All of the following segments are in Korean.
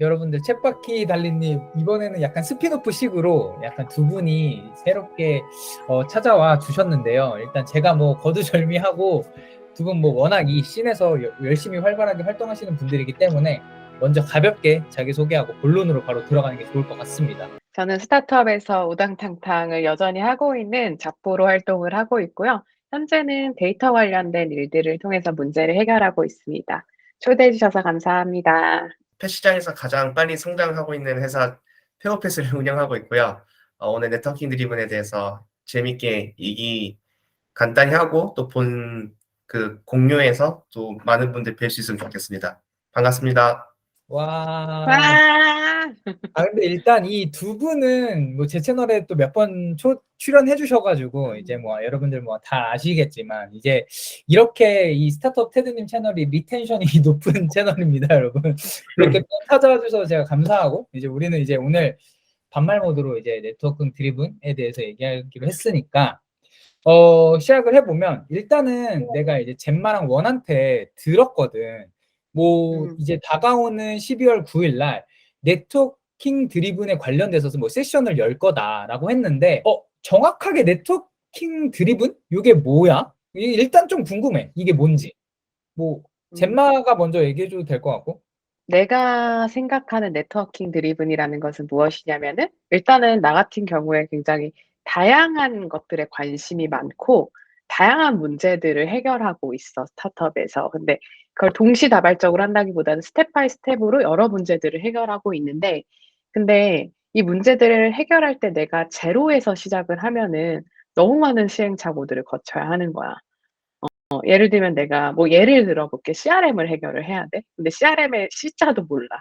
여러분들 챗바퀴 달리님 이번에는 약간 스피노프식으로 약간 두 분이 새롭게 찾아와 주셨는데요. 일단 제가 뭐 거두절미하고 두 분 뭐 워낙 이 씬에서 열심히 활발하게 활동하시는 분들이기 때문에 먼저 가볍게 자기소개하고 본론으로 바로 들어가는 게 좋을 것 같습니다. 저는 스타트업에서 우당탕탕을 여전히 하고 있는 잡보로 활동을 하고 있고요. 현재는 데이터 관련된 일들을 통해서 문제를 해결하고 있습니다. 초대해 주셔서 감사합니다. 펫 시장에서 가장 빨리 성장하고 있는 회사 페어펫을 운영하고 있고요. 오늘 네트워킹 드리븐에 대해서 재밌게 얘기 간단히 하고 또 그 공유해서 또 많은 분들 뵐 수 있으면 좋겠습니다. 반갑습니다. 와. 와! 근데 일단 이 두 분은 뭐 제 채널에 또 몇 번 출연해 주셔가지고 이제 뭐 여러분들 뭐 다 아시겠지만 이제 이렇게 이 스타트업 테드님 채널이 리텐션이 높은 채널입니다, 여러분. 이렇게 또 찾아와 주셔서 제가 감사하고 이제 우리는 이제 오늘 반말 모드로 이제 네트워킹 드리븐에 대해서 얘기하기로 했으니까 시작을 해보면 일단은 내가 이제 젬마랑 원한테 들었거든. 뭐 이제 다가오는 12월 9일 날 네트워킹 드리븐에 관련돼서 뭐 세션을 열 거다라고 했는데 정확하게 네트워킹 드리븐? 이게 뭐야? 일단 좀 궁금해. 이게 뭔지. 뭐 젬마가 먼저 얘기해 줘도 될 것 같고. 내가 생각하는 네트워킹 드리븐이라는 것은 무엇이냐면은 일단은 나 같은 경우에 굉장히 다양한 것들에 관심이 많고 다양한 문제들을 해결하고 있어, 스타트업에서. 근데 그걸 동시다발적으로 한다기보다는 스텝 바이 스텝으로 여러 문제들을 해결하고 있는데, 근데 이 문제들을 해결할 때 내가 제로에서 시작을 하면은 너무 많은 시행착오들을 거쳐야 하는 거야. 예를 들면 내가 뭐 예를 들어 볼게. CRM을 해결을 해야 돼. 근데 CRM의 C자도 몰라.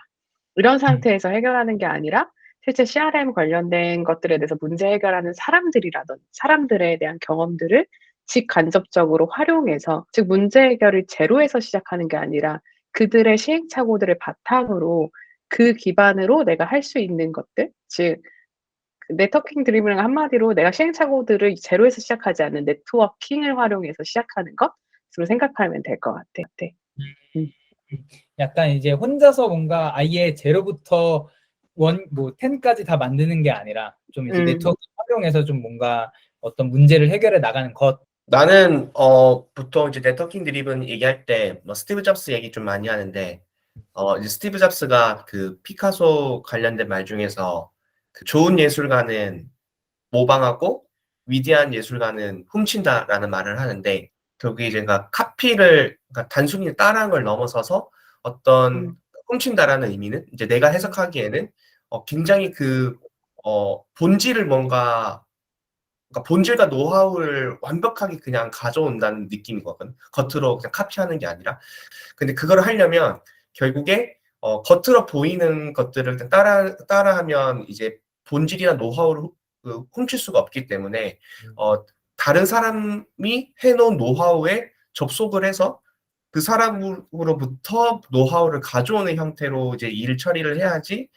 이런 상태에서 해결하는 게 아니라 실제 CRM 관련된 것들에 대해서 문제 해결하는 사람들이라든지 사람들에 대한 경험들을 직간접적으로 활용해서, 즉 문제 해결을 제로에서 시작하는 게 아니라 그들의 시행착오들을 바탕으로 그 기반으로 내가 할 수 있는 것들, 즉 네트워킹 드리븐 한마디로 내가 시행착오들을 제로에서 시작하지 않는 네트워킹을 활용해서 시작하는 것으로 생각하면 될 것 같아. 음. 약간 이제 혼자서 뭔가 아예 제로부터 뭐 10까지 다 만드는 게 아니라 좀 이제 네트워크 활용해서 좀 뭔가 어떤 문제를 해결해 나가는 것. 나는 보통 이제 네트워킹 드리븐 얘기할 때 뭐 스티브 잡스 얘기 좀 많이 하는데 이제 스티브 잡스가 그 피카소 관련된 말 중에서 그 좋은 예술가는 모방하고 위대한 예술가는 훔친다라는 말을 하는데, 결국에 이제 그러니까 단순히 따라한 걸 넘어서서 어떤 훔친다라는 의미는 이제 내가 해석하기에는 굉장히 본질을 그러니까 본질과 노하우를 완벽하게 그냥 가져온다는 느낌이거든. 겉으로 그냥 카피하는 게 아니라. 근데 그걸 하려면 결국에 겉으로 보이는 것들을 따라하면 이제 본질이나 노하우를 훔칠 수가 없기 때문에 다른 사람이 해놓은 노하우에 접속을 해서 그 사람으로부터 노하우를 가져오는 형태로 이제 일 처리를 해야지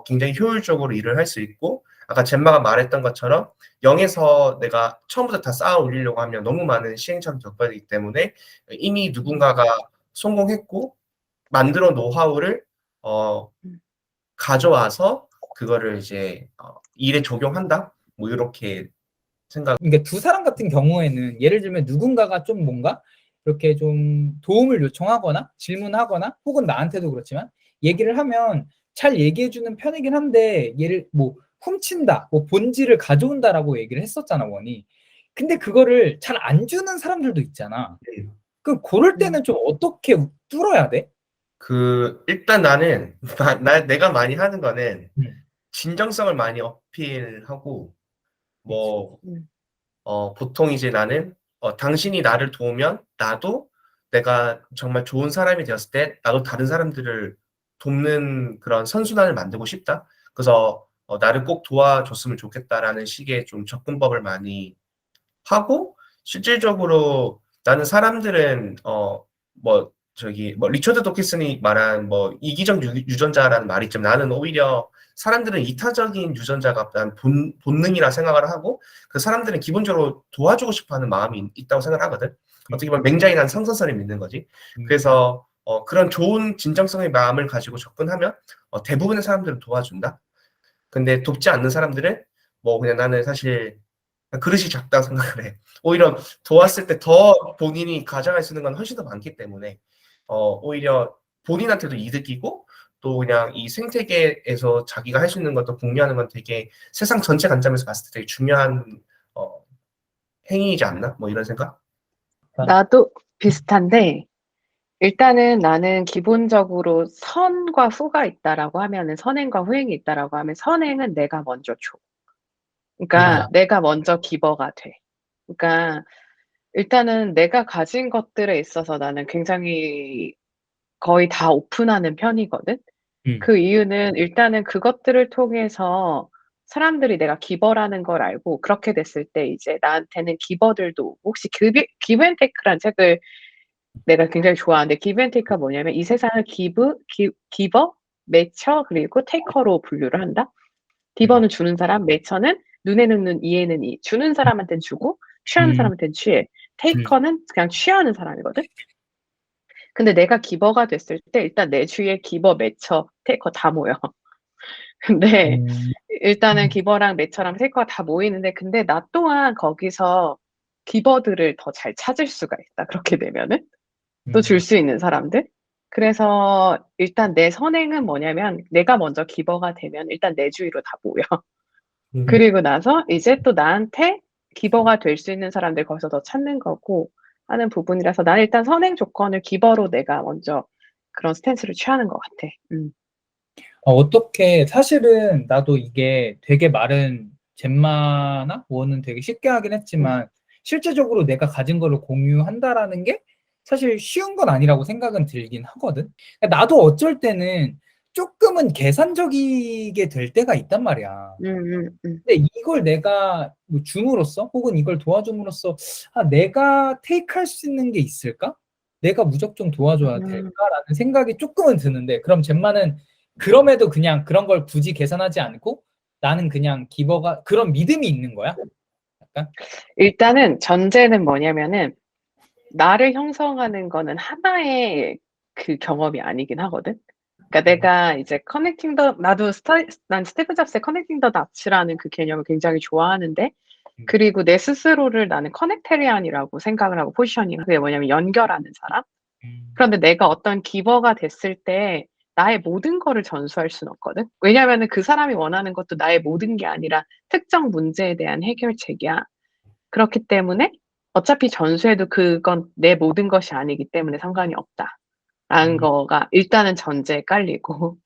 굉장히 효율적으로 일을 할 수 있고, 아까 젬마가 말했던 것처럼 0에서 내가 처음부터 다 쌓아 올리려고 하면 너무 많은 시행착오를 겪어야 되기 때문에 이미 누군가가 성공했고 만들어 노하우를 가져와서 그거를 이제 일에 적용한다? 뭐 이렇게 생각. 그러니까 두 사람 같은 경우에는 예를 들면 누군가가 좀 뭔가 이렇게 좀 도움을 요청하거나 질문하거나 혹은 나한테도 그렇지만 얘기를 하면 잘 얘기해주는 편이긴 한데, 얘를 뭐 훔친다, 뭐 본질을 가져온다라고 얘기를 했었잖아, 원이. 근데 그거를 잘 안 주는 사람들도 있잖아. 그럴 때는 좀 어떻게 뚫어야 돼? 일단 나는 내가 많이 하는 거는 진정성을 많이 어필하고, 뭐 보통 이제 나는 당신이 나를 도우면 나도 내가 정말 좋은 사람이 되었을 때 나도 다른 사람들을 돕는 그런 선순환을 만들고 싶다. 그래서 나를 꼭 도와줬으면 좋겠다라는 식의 좀 접근법을 많이 하고, 실질적으로 나는 사람들은 뭐 리처드 도키슨이 말한 뭐 이기적 유전자라는 말이 있지만, 나는 오히려 사람들은 이타적인 유전자가 난 본능이라 생각을 하고, 그 사람들은 기본적으로 도와주고 싶어하는 마음이 있다고 생각을 하거든. 어떻게 보면 맹장이 난 성선설을 믿는 거지. 그래서 그런 좋은 진정성의 마음을 가지고 접근하면 대부분의 사람들은 도와준다. 근데 돕지 않는 사람들은 뭐 그냥 나는 사실 그릇이 작다고 생각을 해. 오히려 도왔을 때 더 본인이 가져갈 수 있는 건 훨씬 더 많기 때문에 오히려 본인한테도 이득이고 또 그냥 이 생태계에서 자기가 할 수 있는 것도 공유하는 건 되게 세상 전체 관점에서 봤을 때 되게 중요한 어, 행위이지 않나? 뭐 이런 생각? 나도 비슷한데 일단은 나는 기본적으로 선과 후가 있다라고 하면은 선행과 후행이 있다라고 하면 선행은 내가 먼저 줘. 그러니까 아, 내가 먼저 기버가 돼. 그러니까 일단은 내가 가진 것들에 있어서 나는 굉장히 거의 다 오픈하는 편이거든. 음, 그 이유는 일단은 그것들을 통해서 사람들이 내가 기버라는 걸 알고 그렇게 됐을 때 이제 나한테는 기버들도 혹시 기브 앤 테이크라는 책을 내가 굉장히 좋아하는데 기브 앤 테이크가 뭐냐면 이 세상을 기버, 매처 그리고 테이커로 분류를 한다. 음, 기버는 주는 사람, 매처는 눈에는 눈, 이에는 이. 주는 사람한테는 주고 취하는 음, 사람한테는 취해. 음, 테이커는 그냥 취하는 사람이거든. 근데 내가 기버가 됐을 때 일단 내 주위에 기버, 매처, 테이커 다 모여. 근데 음, 일단은 기버랑 매처랑 테이커가 다 모이는데 근데 나 또한 거기서 기버들을 더 잘 찾을 수가 있다. 그렇게 되면은. 또 줄 음, 수 있는 사람들. 그래서 일단 내 선행은 뭐냐면 내가 먼저 기버가 되면 일단 내 주위로 다 모여. 음. 그리고 나서 이제 또 나한테 기버가 될 수 있는 사람들 거기서 더 찾는 거고 하는 부분이라서 나는 일단 선행 조건을 기버로 내가 먼저 그런 스탠스를 취하는 것 같아. 어떻게 사실은 나도 이게 되게 말은 젬마나 원은 되게 쉽게 하긴 음. 했지만 실제적으로 내가 가진 거를 공유한다라는 게 사실 쉬운 건 아니라고 생각은 들긴 하거든. 그러니까 나도 어쩔 때는 조금은 계산적이게 될 때가 있단 말이야. 음. 근데 이걸 내가 뭐 줌으로써 혹은 이걸 도와줌으로써 내가 테이크할 수 있는 게 있을까? 내가 무작정 도와줘야 음. 될까라는 생각이 조금은 드는데 그럼 젬마는 그럼에도 그냥 그런 걸 굳이 계산하지 않고 나는 그냥 기버가 그런 믿음이 있는 거야? 약간? 일단은 전제는 뭐냐면은 나를 형성하는 거는 하나의 그 경험이 아니긴 하거든. 그러니까 내가 이제 난 스티브 잡스의 커넥팅 더 닷츠라는 그 개념을 굉장히 좋아하는데 음, 그리고 내 스스로를 나는 커넥테리안이라고 생각을 하고 포지셔닝 그게 뭐냐면 연결하는 사람. 음, 그런데 내가 어떤 기버가 됐을 때 나의 모든 거를 전수할 수는 없거든. 왜냐면은 그 사람이 원하는 것도 나의 모든 게 아니라 특정 문제에 대한 해결책이야. 그렇기 때문에 어차피 전수해도 그건 내 모든 것이 아니기 때문에 상관이 없다라는 음, 거가 일단은 전제에 깔리고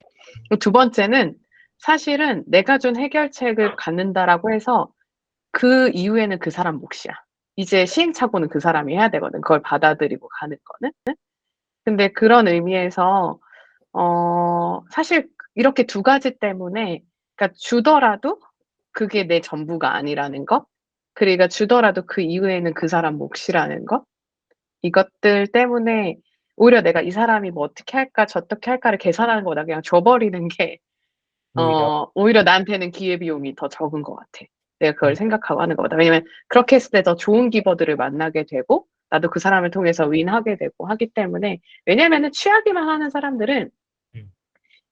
두 번째는 사실은 내가 준 해결책을 갖는다라고 해서 그 이후에는 그 사람 몫이야. 이제 시행착오는 그 사람이 해야 되거든, 그걸 받아들이고 가는 거는. 근데 그런 의미에서 사실 이렇게 두 가지 때문에 그러니까 주더라도 그게 내 전부가 아니라는 것, 그러니까 주더라도 그 이후에는 그 사람 몫이라는 것, 이것들 때문에 오히려 내가 '이 사람이 뭐 어떻게 할까 저떻게 할까.'를 계산하는 것보다 그냥 줘 버리는 게 오히려 오히려 나한테는 기회비용이 더 적은 것 같아. 내가 그걸 음, 생각하고 하는 것보다. 왜냐면 그렇게 했을 때 더 좋은 기버들을 만나게 되고 나도 그 사람을 통해서 윈하게 되고 하기 때문에 왜냐면은 취하기만 하는 사람들은 음,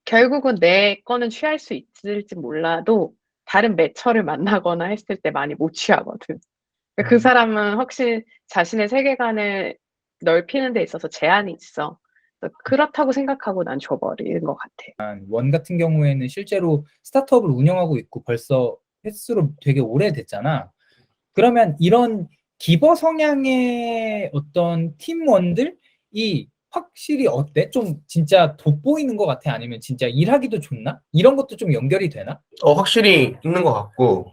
결국은 내 거는 취할 수 있을지 몰라도 다른 매처를 만나거나 했을 때 많이 못 취하거든. 그 음. 사람은 혹시 자신의 세계관을 넓히는 데 있어서 제한이 있어. 그렇다고 생각하고 난 줘 버리는 것 같아. 원 같은 경우에는 실제로 스타트업을 운영하고 있고 벌써 횟수로 되게 오래됐잖아. 그러면 이런 기버 성향의 어떤 팀원들이 확실히 어때? 좀 진짜 돋보이는 것 같아? 아니면 진짜 일하기도 좋나? 이런 것도 좀 연결이 되나? 확실히 있는 것 같고,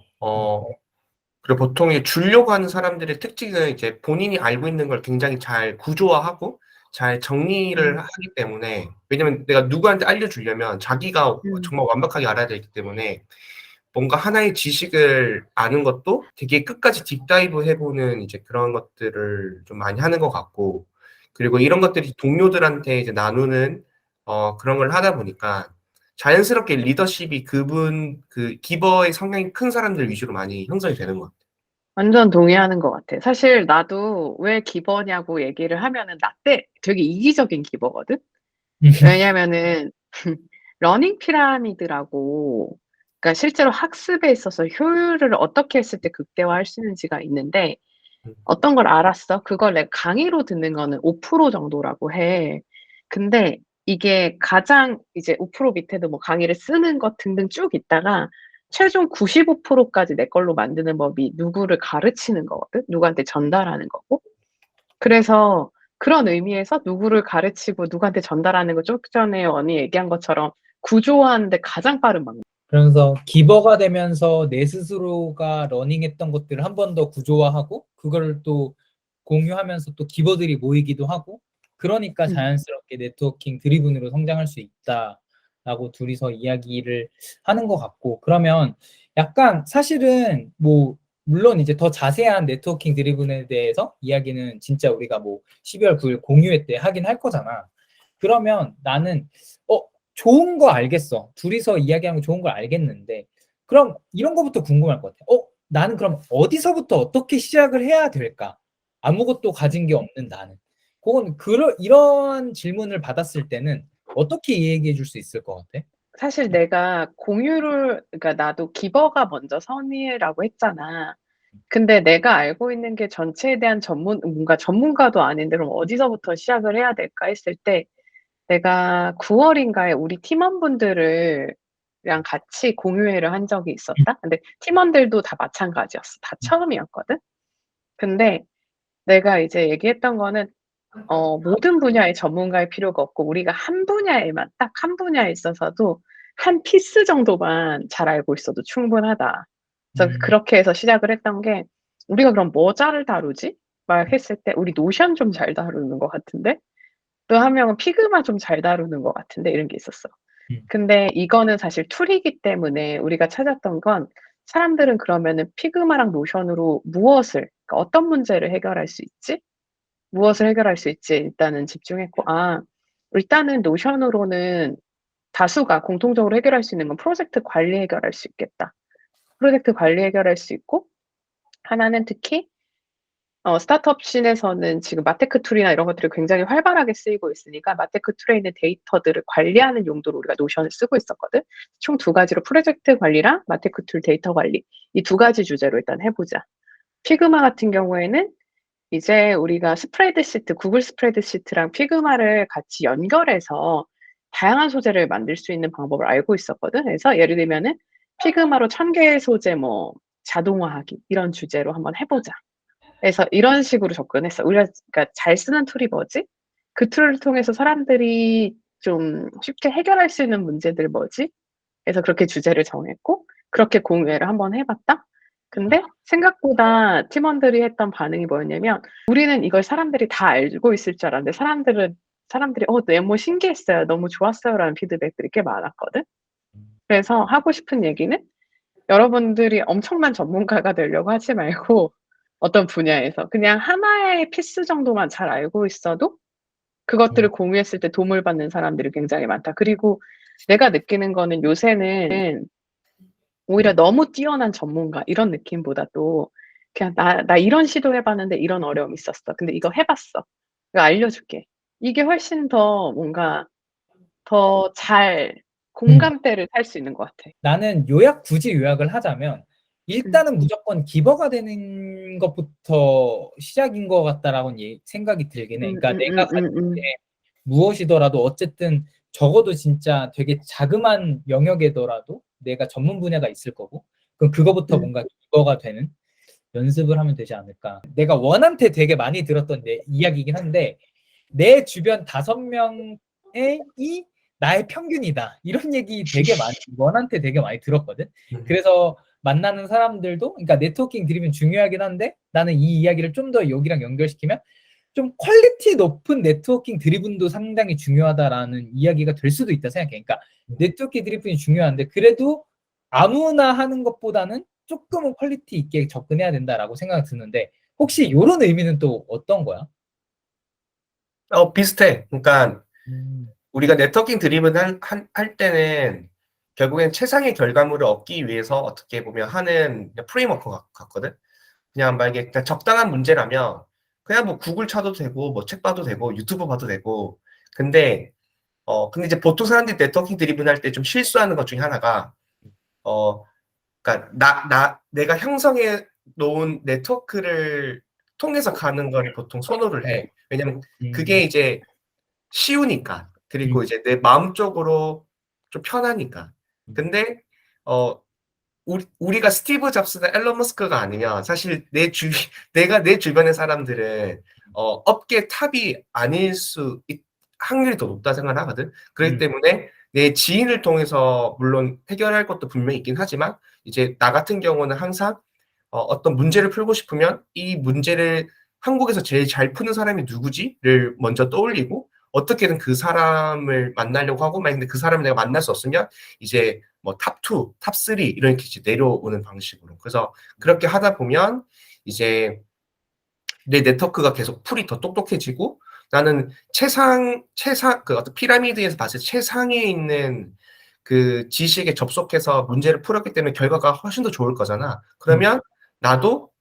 그리고 보통 이제 주려고 하는 사람들의 특징은 이제 본인이 알고 있는 걸 굉장히 잘 구조화하고 잘 정리를 음. 하기 때문에, 왜냐면 내가 누구한테 알려주려면 자기가 음. 정말 완벽하게 알아야 되기 때문에 뭔가 하나의 지식을 아는 것도 되게 끝까지 딥다이브 해보는 이제 그런 것들을 좀 많이 하는 것 같고, 그리고 이런 것들이 동료들한테 이제 나누는 그런 걸 하다 보니까 자연스럽게 리더십이 그 기버의 성향이 큰 사람들 위주로 많이 형성이 되는 것 같아요. 완전 동의하는 것 같아. 사실 나도 왜 기버냐고 얘기를 하면은 나 때 되게 이기적인 기버거든. 왜냐면은 러닝 피라미드라고, 그러니까 실제로 학습에 있어서 효율을 어떻게 했을 때 극대화할 수 있는지가 있는데, 어떤 걸 알았어? 그걸 내가 강의로 듣는 거는 5% 정도라고 해. 근데 이게 가장 이제 5% 밑에도 뭐 강의를 쓰는 것 등등 쭉 있다가 최종 95%까지 내 걸로 만드는 법이 누구를 가르치는 거거든. 누구한테 전달하는 거고. 그래서 그런 의미에서 누구를 가르치고 누구한테 전달하는 거 좀 전에 언니 얘기한 것처럼 구조화하는 데 가장 빠른 방법. 그러면서 기버가 되면서 내 스스로가 러닝했던 것들을 한 번 더 구조화하고 그거를 또 공유하면서 또 기버들이 모이기도 하고 그러니까 자연스럽게 네트워킹 드리븐으로 성장할 수 있다라고 둘이서 이야기를 하는 것 같고 그러면 약간 사실은 뭐 물론 이제 더 자세한 네트워킹 드리븐에 대해서 이야기는 진짜 우리가 뭐 12월 9일 공유회 때 하긴 할 거잖아. 그러면 나는 좋은 거 알겠어. 둘이서 이야기하는 거 좋은 걸 알겠는데 그럼 이런 거부터 궁금할 것 같아. 나는 그럼 어디서부터 어떻게 시작을 해야 될까? 아무것도 가진 게 없는 나는. 그건 이런 질문을 받았을 때는 어떻게 이야기해 줄 수 있을 것 같아? 사실 내가 공유를, 그러니까 나도 기버가 먼저 선의라고 했잖아. 근데 내가 알고 있는 게 전체에 대한 뭔가 전문가도 아닌데 그럼 어디서부터 시작을 해야 될까 했을 때 내가 9월인가에 우리 팀원분들을 랑 같이 공유회를 한 적이 있었다. 근데 팀원들도 다 마찬가지였어. 다 처음이었거든. 근데 내가 이제 얘기했던 거는 모든 분야의 전문가일 필요가 없고 우리가 한 분야에만 딱 한 분야에 있어서도 한 피스 정도만 잘 알고 있어도 충분하다. 그래서 그렇게 해서 시작을 했던 게 '우리가 그럼 뭐 잘 다루지?' 막 했을 때 '우리 노션 좀 잘 다루는 것 같은데?' 또 한 명은 '피그마 좀 잘 다루는 것 같은데?' 이런 게 있었어. 근데 이거는 사실 툴이기 때문에 우리가 찾았던 건 사람들은 그러면은 피그마랑 노션으로 무엇을, 그러니까 어떤 문제를 해결할 수 있지? 무엇을 해결할 수 있지 일단은 집중했고, 일단은 노션으로는 다수가 공통적으로 해결할 수 있는 건 프로젝트 관리 해결할 수 있겠다. 프로젝트 관리 해결할 수 있고, 하나는 특히 스타트업 씬에서는 지금 마테크 툴이나 이런 것들이 굉장히 활발하게 쓰이고 있으니까 마테크 툴에 있는 데이터들을 관리하는 용도로 우리가 노션을 쓰고 있었거든. 총 두 가지로 프로젝트 관리랑 마테크 툴 데이터 관리, 이 두 가지 주제로 일단 해 보자. 피그마 같은 경우에는 이제 우리가 스프레드시트, 구글 스프레드시트랑 피그마를 같이 연결해서 다양한 소재를 만들 수 있는 방법을 알고 있었거든. 그래서 예를 들면은 피그마로 1000개의 소재 뭐 자동화하기 이런 주제로 한번 해 보자. 그래서 이런 식으로 접근했어. 우리가 그러니까 잘 쓰는 툴이 뭐지? 그 툴을 통해서 사람들이 좀 쉽게 해결할 수 있는 문제들 뭐지? 그래서 그렇게 주제를 정했고 그렇게 공유회를 한번 해 봤다. 근데 생각보다 팀원들이 했던 반응이 뭐였냐면 우리는 이걸 사람들이 다 알고 있을 줄 알았는데 사람들이 "네모 신기했어요. 너무 좋았어요."라는 피드백들이 꽤 많았거든. 그래서 하고 싶은 얘기는 여러분들이 엄청난 전문가가 되려고 하지 말고 어떤 분야에서 그냥 하나의 피스 정도만 잘 알고 있어도 그것들을 공유했을 때 도움을 받는 사람들이 굉장히 많다. 그리고 내가 느끼는 거는 요새는 오히려 너무 뛰어난 전문가 이런 느낌보다도 그냥 "나 이런 시도해 봤는데 이런 어려움이 있었어. 근데 이거 해 봤어. 이거 알려줄게." 이게 훨씬 더 뭔가 더 잘 음. 공감대를 살 수 있는 것 같아. 나는 굳이 요약을 하자면 음. 일단은 무조건 기버가 되는 것부터 시작인 것 같다라고 생각이 들긴 해. 그러니까 내가 가진 게 무엇이더라도 어쨌든 적어도 진짜 되게 자그만 영역이더라도 내가 전문 분야가 있을 거고 그럼 그거부터 뭔가 기버가 되는 연습을 하면 되지 않을까. 내가 원한테 되게 많이 들었던 내 이야기이긴 한데 내 주변 5명의 이 나의 평균이다. 이런 얘기 되게 많이 원한테 되게 많이 들었거든. 그래서 만나는 사람들도 그러니까 네트워킹 드리면 중요하긴 한데 나는 이 이야기를 좀 더 여기랑 연결시키면 좀 퀄리티 높은 네트워킹 드리븐도 상당히 중요하다라는 이야기가 될 수도 있다 생각해. 그러니까 네트워킹 드리븐이 중요한데 그래도 아무나 하는 것보다는 조금은 퀄리티 있게 접근해야 된다라고 생각이 드는데 혹시 이런 의미는 또 어떤 거야? 비슷해. 그러니까 우리가 네트워킹 드리븐 할 때는 결국엔 최상의 결과물을 얻기 위해서 어떻게 보면 하는 프레임워크 같거든. 그냥 만약에 그냥 적당한 문제라면 그냥 뭐 구글 쳐도 되고 뭐 책 봐도 되고 유튜브 봐도 되고 근데 근데 이제 보통 사람들이 네트워킹 드리븐 할 때 좀 실수하는 것 중에 하나가 어 그러니까 내가 형성해 놓은 네트워크를 통해서 가는 걸 보통 선호를 해. 왜냐면 그게 이제 쉬우니까. 그리고 이제 내 마음적으로 좀 편하니까. 근데 어 우리가 스티브 잡스나 앨런 머스크가 아니면 사실 내가 내 주변의 사람들은 업계 탑이 아닐 확률이 더 높다 생각을 하거든. 그렇기 때문에 내 지인을 통해서 물론 해결할 것도 분명히 있긴 하지만 이제 나 같은 경우는 항상 어떤 문제를 풀고 싶으면 이 문제를 한국에서 제일 잘 푸는 사람이 누구지를 먼저 떠올리고 어떻게든 그 사람을 만나려고 하고 만약에 그 사람을 내가 만날 수 없으면 이제 뭐 탑2, 탑3 이렇게 이제 내려오는 방식으로. 그래서 그렇게 하다 보면 이제 내 네트워크가 계속 풀이 더 똑똑해지고 나는 그 어떤 피라미드에서 봤을 때 최상위에 있는 그 지식에 접속해서 문제를 풀었기 때문에 결과가 훨씬 더 좋을 거잖아. 그러면 나도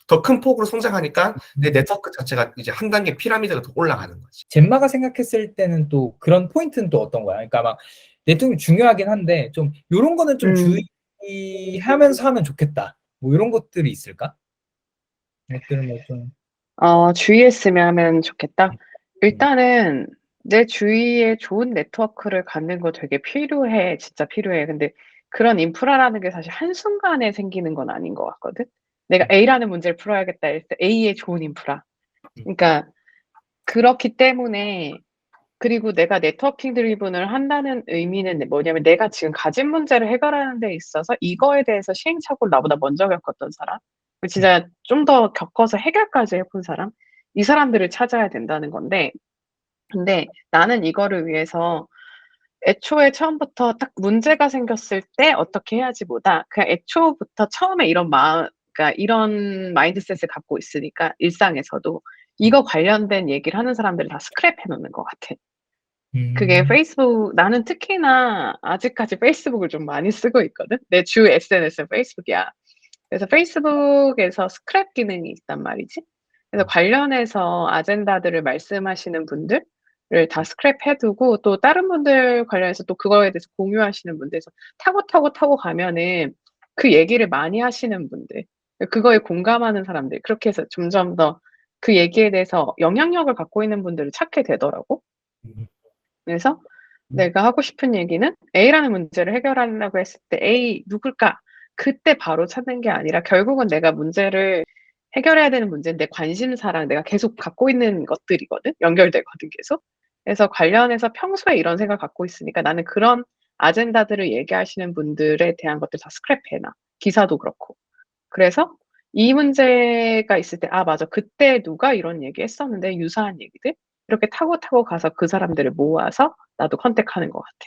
더 큰 폭으로 성장하니까 내 네트워크 자체가 이제 한 단계 피라미드가 더 올라가는 거지. 젬마가 생각했을 때는 또 그런 포인트는 또 어떤 거야? 그러니까 막 네트워킹 중요하긴 한데 좀 요런 거는 좀 주의하면서 하면 좋겠다. 뭐 이런 것들이 있을까? 것들은 뭐 좀 주의했으면 하면 좋겠다. 일단은 내 주위에 좋은 네트워크를 갖는 거 되게 필요해. 진짜 필요해. 근데 그런 인프라라는 게 사실 한순간에 생기는 건 아닌 것 같거든. 내가 A라는 문제를 풀어야겠다 했을 때 A의 좋은 인프라. 그러니까 그렇기 때문에 그리고 내가 네트워킹 드리븐을 한다는 의미는 뭐냐면 내가 지금 가진 문제를 해결하는 데 있어서 이거에 대해서 시행착오를 나보다 먼저 겪었던 사람, 진짜 좀 더 겪어서 해결까지 해본 사람, 이 사람들을 찾아야 된다는 건데 근데 나는 이거를 위해서 애초에 처음부터 딱 문제가 생겼을 때 어떻게 해야지보다 그냥 애초부터 처음에 그러니까 이런 마인드셋을 갖고 있으니까 일상에서도 이거 관련된 얘기를 하는 사람들을 다 스크랩해 놓는 것 같아. 그게 나는 특히나 아직까지 페이스북을 좀 많이 쓰고 있거든. 내 주 SNS는 페이스북이야. 그래서 페이스북에서 스크랩 기능이 있단 말이지. 그래서 관련해서 아젠다들을 말씀하시는 분들을 다 스크랩해 두고 또 다른 분들 관련해서 또 그거에 대해서 공유하시는 분들에서 타고 가면은 그 얘기를 많이 하시는 분들, 그거에 공감하는 사람들, 그렇게 해서 점점 더 그 얘기에 대해서 영향력을 갖고 있는 분들을 찾게 되더라고. 그래서 내가 하고 싶은 얘기는 A라는 문제를 해결하려고 했을 때 A 누굴까? 그때 바로 찾는 게 아니라 결국은 내가 문제를 해결해야 되는 문제는 내 관심사랑 내가 계속 갖고 있는 것들이거든. 연결되거든 계속. 그래서 관련해서 평소에 이런 생각을 갖고 있으니까 나는 그런 아젠다들을 얘기하시는 분들에 대한 것들 다 스크랩해 놔. 기사도 그렇고. 그래서 이 문제가 있을 때 '아 맞아. 그때 누가 이런 얘기했었는데.' 유사한 얘기들 이렇게 타고 가서 그 사람들을 모아서 나도 컨택하는 것 같아.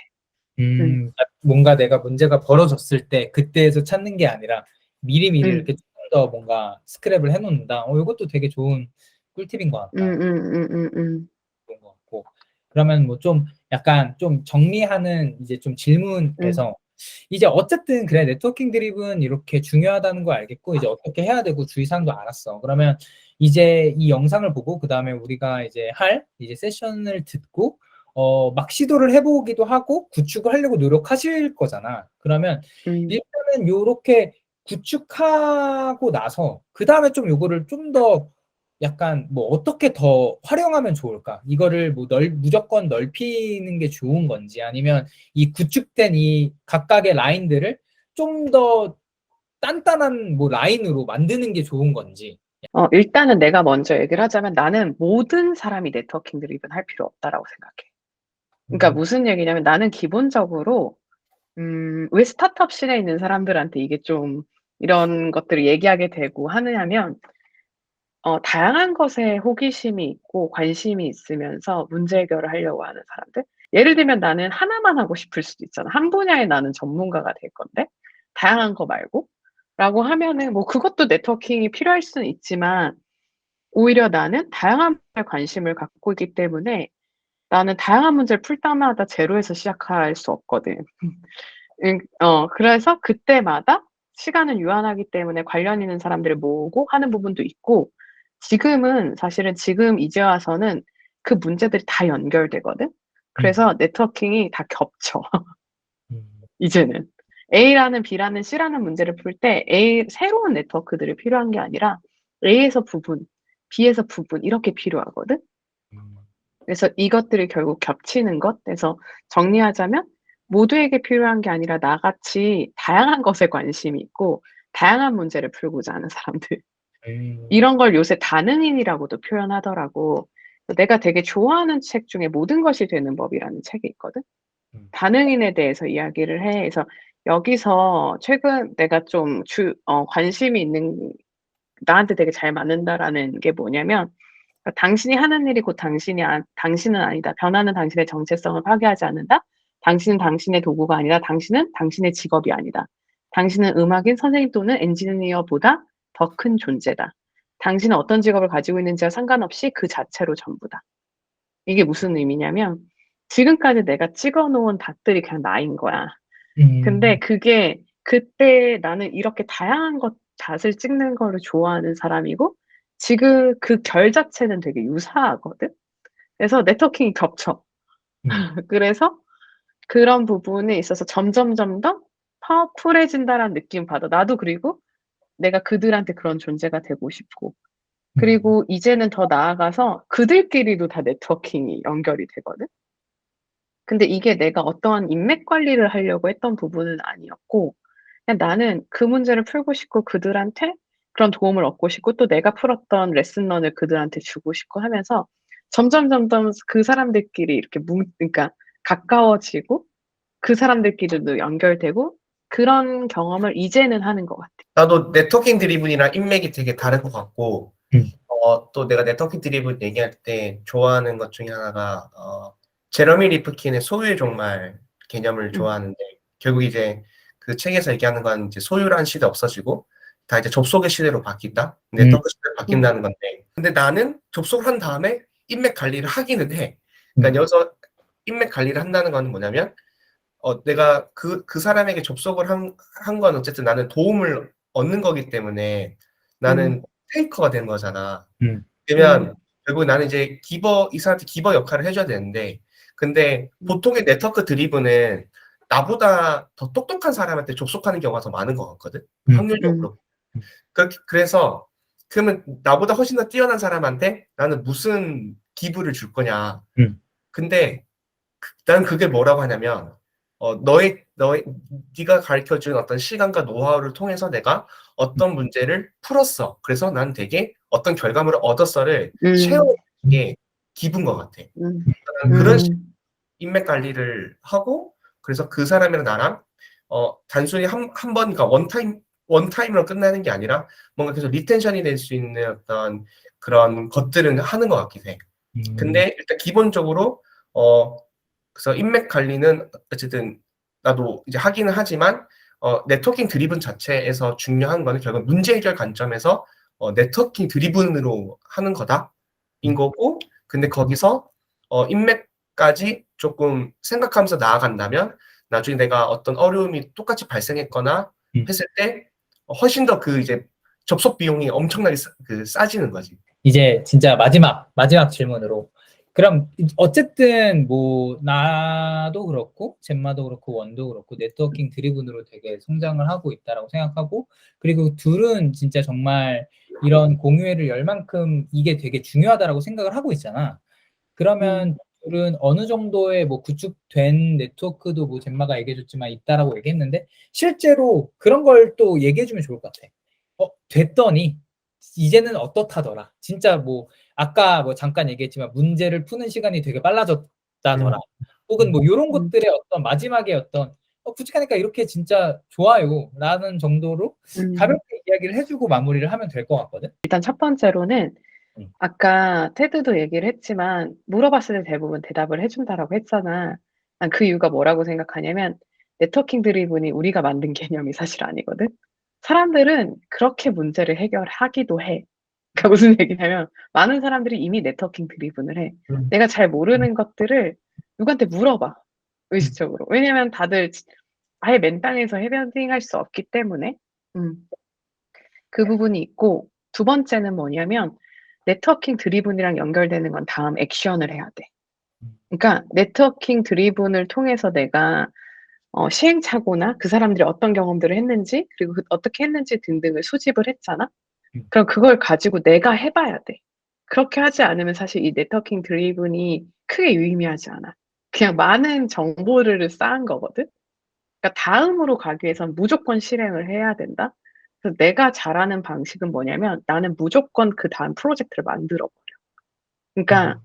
뭔가 내가 문제가 벌어졌을 때 그때에서 찾는 게 아니라 미리미리 이렇게 조금 더 뭔가 스크랩을 해 놓는다. 이것도 되게 좋은 꿀팁인 것 같다. 좋은 것 같고. 그러면 뭐 좀 약간 좀 정리하는 이제 좀 질문에서 이제 어쨌든 그래 네트워킹 드리븐 이렇게 중요하다는 걸 알겠고 이제 어떻게 해야 되고 주의사항도 알았어. 그러면 이제 이 영상을 보고 그다음에 우리가 이제 이제 세션을 듣고 막 시도를 해보기도 하고 구축을 하려고 노력하실 거잖아. 그러면 일단은 요렇게 구축하고 나서 그다음에 좀 요거를 좀 더 약간 뭐 어떻게 더 활용하면 좋을까? 이거를 뭐 무조건 넓히는 게 좋은 건지 아니면 이 구축된 이 각각의 라인들을 좀 더 단단한 뭐 라인으로 만드는 게 좋은 건지. 일단은 내가 먼저 얘기를 하자면 나는 모든 사람이 네트워킹 드리븐 할 필요 없다라고 생각해. 그러니까 무슨 얘기냐면 나는 기본적으로 왜 스타트업 씬에 있는 사람들한테 이게 좀 이런 것들을 얘기하게 되고 하느냐면 다양한 것에 호기심이 있고 관심이 있으면서 문제 해결을 하려고 하는 사람들. 예를 들면 나는 하나만 하고 싶을 수도 있잖아. 한 분야에 나는 전문가가 될 건데 다양한 거 말고 라고 하면은 뭐 그것도 네트워킹이 필요할 수는 있지만 오히려 나는 다양한 분야에 관심을 갖고 있기 때문에 나는 다양한 문제를 풀 때마다 제로에서 시작할 수 없거든. 그래서 그때마다 시간은 유한하기 때문에 관련 있는 사람들을 모으고 하는 부분도 있고 지금은 사실은 지금 이제 와서는 그 문제들이 다 연결되거든. 그래서 네트워킹이 다 겹쳐. 이제는. A라는 B라는 C라는 문제를 풀 때 새로운 네트워크들이 필요한 게 아니라 A에서 부분, B에서 부분 이렇게 필요하거든. 그래서 이것들이 결국 겹치는 것. 그래서 정리하자면 모두에게 필요한 게 아니라 나같이 다양한 것에 관심이 있고 다양한 문제를 풀고자 하는 사람들. 이런 걸 요새 다능인이라고도 표현하더라고. 내가 되게 좋아하는 책 중에 모든 것이 되는 법이라는 책이 있거든. 다능인에 대해서 이야기를 해. 그래서 여기서 최근 내가 좀 관심이 있는 나한테 되게 잘 맞는다라는 게 뭐냐면 당신이 하는 일이 곧 당신은 아니다. 변화는 당신의 정체성을 파괴하지 않는다. 당신은 당신의 도구가 아니라 당신은 당신의 직업이 아니다. 당신은 음악인, 선생님 또는 엔지니어보다 더 큰 존재다. 당신은 어떤 직업을 가지고 있는지와 상관없이 그 자체로 전부다. 이게 무슨 의미냐면 지금까지 내가 찍어 놓은 닷들이 그냥 나인 거야. 근데 그게 그때 나는 이렇게 다양한 닷을 찍는 거를 좋아하는 사람이고 지금 그 결 자체는 되게 유사하거든. 그래서 네트워킹이 겹쳐. 그래서 그런 부분에 있어서 점점 더 파워풀해진다라는 느낌을 받아. 나도 그리고 내가 그들한테 그런 존재가 되고 싶고. 그리고 이제는 더 나아가서 그들끼리도 다 네트워킹이 연결이 되거든. 근데 이게 내가 어떠한 인맥 관리를 하려고 했던 부분은 아니었고 그냥 나는 그 문제를 풀고 싶고 그들한테 그런 도움을 얻고 싶고 또 내가 풀었던 레슨런을 그들한테 주고 싶고 하면서 점점 그 사람들끼리 이렇게 그러니까 가까워지고 그 사람들끼리도 연결되고 그런 경험을 이제는 하는 것 같아. 나도 네트워킹 드리븐이랑 인맥이 되게 다른 것 같고, 음. 또 내가 네트워킹 드리븐 얘기할 때 좋아하는 것 중에 하나가, 제러미 리프킨의 소유의 종말 개념을 좋아하는데, 결국 이제 그 책에서 얘기하는 건 이제 소유라는 시대 없어지고, 다 이제 접속의 시대로 바뀐다? 네트워크 시대로 바뀐다는 건데, 근데 나는 접속을 한 다음에 인맥 관리를 하기는 해. 그러니까 여기서 인맥 관리를 한다는 건 뭐냐면, 내가 그 사람에게 접속을 한 건 어쨌든 나는 도움을 얻는 거기 때문에 나는 테이커가 된 거잖아. 그러면 결국 나는 이제 이 사람한테 기버 역할을 해줘야 되는데, 근데 보통의 네트워크 드리븐은 나보다 더 똑똑한 사람한테 접속하는 경우가 더 많은 것 같거든. 확률적으로. 그래서 그러면 나보다 훨씬 더 뛰어난 사람한테 나는 무슨 기부를 줄 거냐. 근데 나는 그게 뭐라고 하냐면 네가 가르쳐준 어떤 시간과 노하우를 통해서 내가 어떤 문제를 풀었어. 그래서 난 되게 어떤 결과물을 얻었어를 쉐어하는 게 기분 것 같아. 그런 인맥 관리를 하고 그래서 그 사람이랑 나랑 단순히 한 번, 그러니까 원타임으로 끝나는 게 아니라 뭔가 계속 리텐션이 될 수 있는 어떤 그런 것들은 하는 것 같긴 해. 근데 일단 기본적으로 그래서 인맥 관리는 어쨌든 나도 이제 하기는 하지만 네트워킹 드리븐 자체에서 중요한 거는 결국 문제 해결 관점에서 네트워킹 드리븐으로 하는 거다인 거고 근데 거기서 인맥까지 조금 생각하면서 나아간다면 나중에 내가 어떤 어려움이 똑같이 발생했거나 했을 때 훨씬 더 그 이제 접속 비용이 엄청나게 싸지는 거지. 이제 진짜 마지막 질문으로. 그럼 어쨌든 뭐 나도 그렇고 젬마도 그렇고 원도 그렇고 네트워킹 드리븐으로 되게 성장을 하고 있다라고 생각하고 그리고 둘은 진짜 정말 이런 공유회를 열 만큼 이게 되게 중요하다라고 생각을 하고 있잖아. 그러면 둘은 어느 정도의 뭐 구축된 네트워크도 뭐 젬마가 얘기해줬지만 있다라고 얘기했는데 실제로 그런 걸 또 얘기해주면 좋을 것 같아. 됐더니 이제는 어떻다더라. 진짜 뭐 아까 뭐 잠깐 얘기했지만 문제를 푸는 시간이 되게 빨라졌다더라. 혹은 뭐 이런 것들의 어떤 마지막에 어떤 구직하니까 이렇게 진짜 좋아요 라는 정도로 가볍게 이야기를 해주고 마무리를 하면 될 것 같거든. 일단 첫 번째로는 아까 테드도 얘기를 했지만 물어봤을 때 대부분 대답을 해준다라고 했잖아. 난 그 이유가 뭐라고 생각하냐면 네트워킹 드리븐이 우리가 만든 개념이 사실 아니거든. 사람들은 그렇게 문제를 해결하기도 해. 그러니까 무슨 얘기냐면 많은 사람들이 이미 네트워킹 드리븐을 해. 내가 잘 모르는 것들을 누구한테 물어봐. 의식적으로. 왜냐면 다들 아예 맨 땅에서 헤드헌팅할 수 없기 때문에 그 부분이 있고, 두 번째는 뭐냐면 네트워킹 드리븐이랑 연결되는 건 다음 액션을 해야 돼. 그러니까 네트워킹 드리븐을 통해서 내가 시행착오나 그 사람들이 어떤 경험들을 했는지, 그리고 어떻게 했는지 등등을 수집을 했잖아. 그럼 그걸 가지고 내가 해봐야 돼. 그렇게 하지 않으면 사실 이 네트워킹 드리븐이 크게 유의미하지 않아. 그냥 많은 정보를 쌓은 거거든. 그러니까 다음으로 가기 위해선 무조건 실행을 해야 된다. 그래서 내가 잘하는 방식은 뭐냐면 나는 무조건 그 다음 프로젝트를 만들어 버려. 그러니까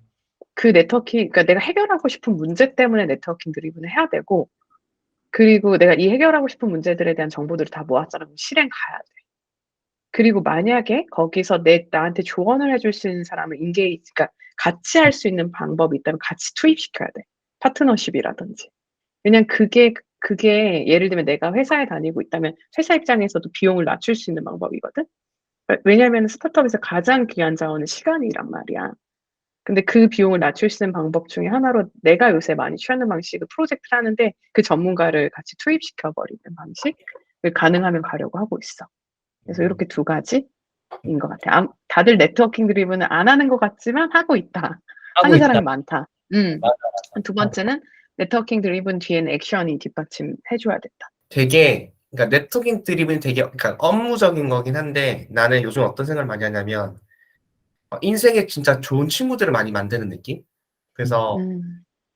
그러니까 내가 해결하고 싶은 문제 때문에 네트워킹 드리븐을 해야 되고, 그리고 내가 이 해결하고 싶은 문제들에 대한 정보들을 다 모았잖아. 그럼 실행 가야 돼. 그리고 만약에 거기서 나한테 조언을 해줄 수 있는 사람을 그러니까 같이 할 수 있는 방법이 있다면 같이 투입시켜야 돼. 파트너십이라든지. 왜냐면 그게 예를 들면 내가 회사에 다니고 있다면 회사 입장에서도 비용을 낮출 수 있는 방법이거든. 왜냐면 스타트업에서 가장 귀한 자원은 시간이란 말이야. 근데 그 비용을 낮출 수 있는 방법 중에 하나로 내가 요새 많이 취하는 방식은 프로젝트를 하는데 그 전문가를 같이 투입시켜 버리는 방식을 가능하면 가려고 하고 있어. 그래서 이렇게 두 가지인 것 같아. 다들 네트워킹 드리븐은 안 하는 것 같지만 하고 있다. 하고 하는 있다. 사람이 많다. 맞아. 두 번째는 네트워킹 드리븐 뒤에는 액션이 뒷받침해 줘야 된다. 되게 그러니까 네트워킹 드리븐이 되게 그러니까 업무적인 거긴 한데 나는 요즘 어떤 생각을 많이 하냐면 인생에 진짜 좋은 친구들을 많이 만드는 느낌? 그래서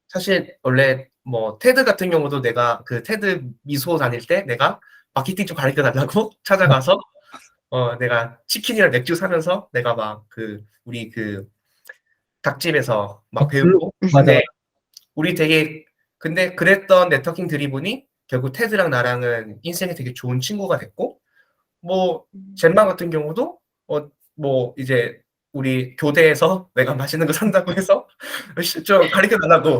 사실 원래 뭐 테드 같은 경우도 내가 그 테드 미소 다닐 때 내가 마케팅 좀 가르쳐 달라고 찾아가서 내가 치킨이랑 맥주 사면서 내가 막 우리 닭집에서 막 배우고 맞아. 근데 우리 되게 근데 그랬던 네트워킹 드리븐이 결국 테드랑 나랑은 인생에 되게 좋은 친구가 됐고 뭐 젠마 같은 경우도 뭐 이제 우리 교대에서 내가 맛있는 거 산다고 해서 좀 가르쳐 달라고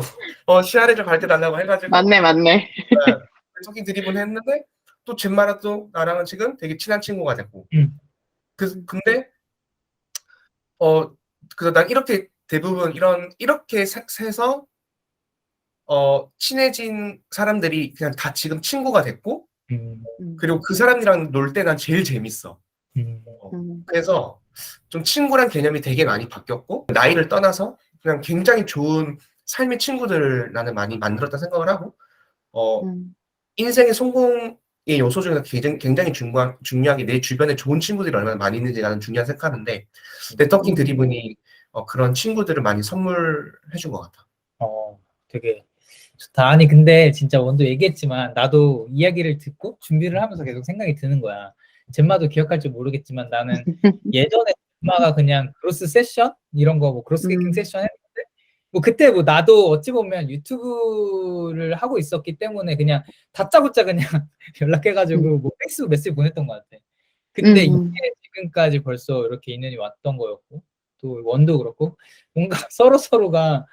시야를 좀 가르쳐 달라고 해가지고 맞네. 네트워킹 드리븐 했는데 또 젠마랑 또 나랑은 지금 되게 친한 친구가 됐고 근데 그래서 난 이렇게 대부분 이렇게 해서 친해진 사람들이 그냥 다 지금 친구가 됐고 그리고 그 사람이랑 놀 때 난 제일 재밌어. 그래서 좀 친구란 개념이 되게 많이 바뀌었고 나이를 떠나서 그냥 굉장히 좋은 삶의 친구들을 나는 많이 만들었다 생각을 하고 인생의 성공의 요소 중에서 굉장히 중요하게 내 주변에 좋은 친구들이 얼마나 많이 있는지 나는 중요하게 생각하는데 네트워킹 드리븐이 그런 친구들을 많이 선물해 준 것 같아. 되게 좋다. 아니 근데 진짜 원도 얘기했지만 나도 이야기를 듣고 준비를 하면서 계속 생각이 드는 거야. 젬마도 기억할지 모르겠지만 나는 예전에 젬마가 그냥 크로스 세션 이런 거 뭐 크로스 해킹 세션 했는데 뭐 그때 뭐 나도 어찌 보면 유튜브를 하고 있었기 때문에 그냥 다짜고짜 그냥 연락해가지고 뭐 팩스 메시지 보냈던 것 같아. 근데 이게 지금까지 벌써 이렇게 인연이 왔던 거였고 또 원도 그렇고 뭔가 서로가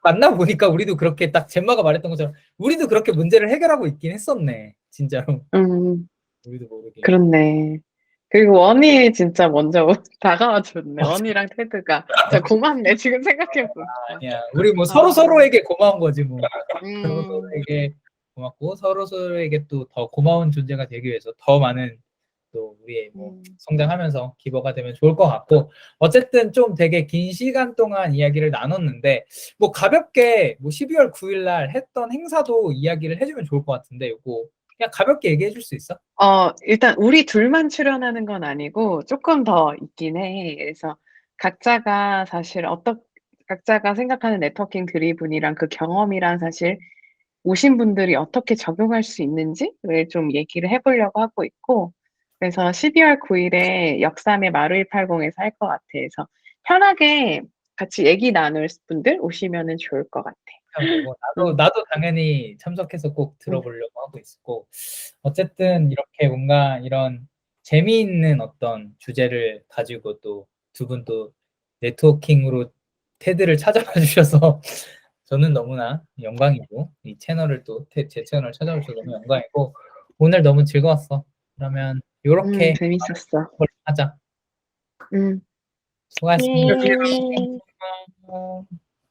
만나보니까 우리도 그렇게 딱 젬마가 말했던 것처럼 우리도 그렇게 문제를 해결하고 있긴 했었네. 진짜로. 우리도 모르게. 그렇네. 그리고 원이 진짜 먼저 다가와 줬네. 원이랑 테드가. 진짜 고맙네. 지금 생각해보니까. 아니야. 우리 뭐 서로에게 고마운 거지 뭐. 서로에게 고맙고 서로에게 또 더 고마운 존재가 되기 위해서 더 많은 또 우리의 뭐 성장하면서 기버가 되면 좋을 것 같고 어쨌든 좀 되게 긴 시간 동안 이야기를 나눴는데 뭐 가볍게 뭐 12월 9일 날 했던 행사도 이야기를 해주면 좋을 것 같은데 이거 그냥 가볍게 얘기해 줄 수 있어? 일단 우리 둘만 출연하는 건 아니고 조금 더 있긴 해. 그래서 각자가 생각하는 네트워킹 드리븐이랑 그 경험이랑 사실 오신 분들이 어떻게 적용할 수 있는지를 좀 얘기를 해보려고 하고 있고, 그래서 12월 9일에 역삼의 마루180에서 할 것 같아. 그래서 편하게 같이 얘기 나눌 분들 오시면은 좋을 것 같아. 나도 당연히 참석해서 꼭 들어보려고 하고 있고 어쨌든 이렇게 뭔가 이런 재미있는 어떤 주제를 가지고 또 두 분 또 네트워킹으로 테드를 찾아봐 주셔서 저는 너무나 영광이고 이 채널을 또 제 채널을 찾아와 주셔서 너무 영광이고 오늘 너무 즐거웠어. 그러면 이렇게 재밌었어. 하자. 음. 수고하셨습니다. 예.